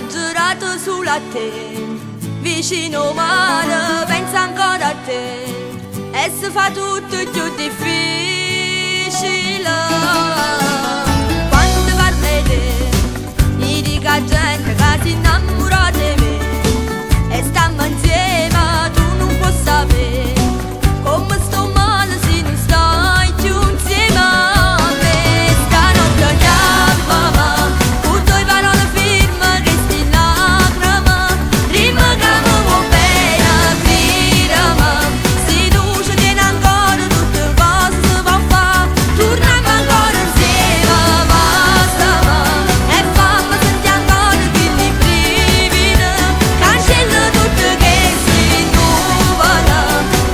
giurato solo a te, vicino mano pensa ancora a te, e si fa tutto più difficile. Quando parli te, mi dica gente che si innamora di me, e stiamo insieme, tu non puoi sapere come sto male se non stai più insieme a me. Stanotte chiamami con tue parole firme che sti lacrime, prima che mi vuoi bene, gridami, se tu ci tieni ancora tutte cose si può fare, torniamo ancora insieme, bastami e fammi sentire ancora quegli brividi, cancella tutto che si nuvole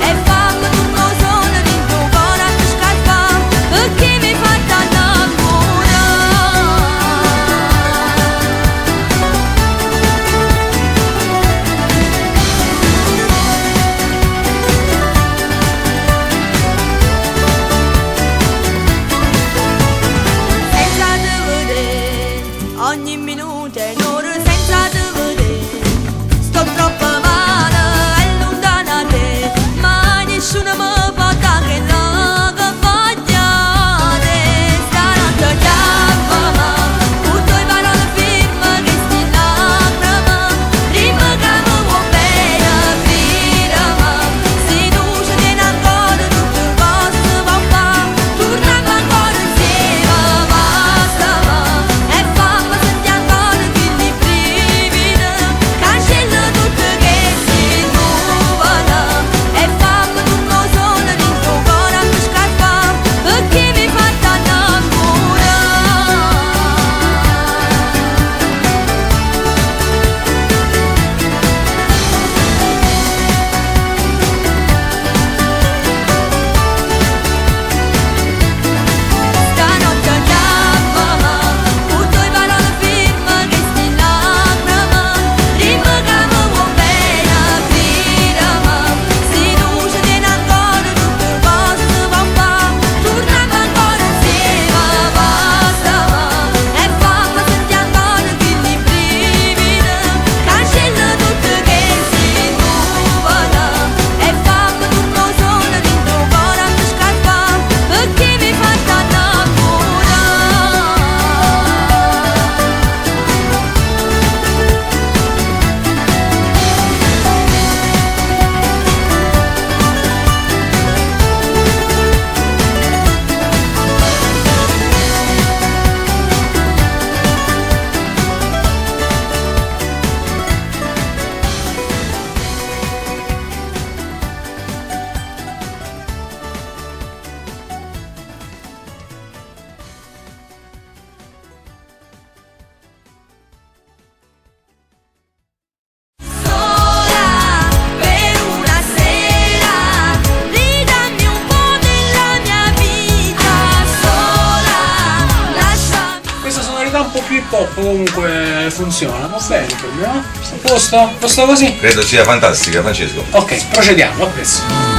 e fammi tutto solo dentro cuore a scappare, perché mi fa tanto amore. Senza te vedere, ogni minuto è un'ora senza te vedere, sto troppo male e lontana da te, ma nessuno mi può dare quello che voglio te. Stanotte chiamami con tue parole firme che sti lacrime, prima che mi vuoi bene, gridami, se tu ci tieni ancora tutte cose si può fare, torniamo ancora insieme, bastami e fammi sentire ancora quegli brividi, cancella tutto che si nuvole e fammi tutto solo dentro cuore a scappare, perché mi fa tanto amore. Stanotte chiamami con tue parole firme che sti lacrime, prima che mi vuoi bene, gridami, se tu ci tieni ancora tutte cose si può fare, torniamo ancora insieme, bastami e fammi sentire ancora quegli brividi, cancella tutto che si nuvole e fammi tutto solo dentro cuore a scappare, perché mi fa tanto amore. Sola per una sera, ridammi un po' della mia vita, sola, lasciami. Questa sonorità un po' più hip hop comunque funziona, va bene per me, no? A posto? A posto così? Credo sia fantastica, Francesco. Ok, procediamo, a presto.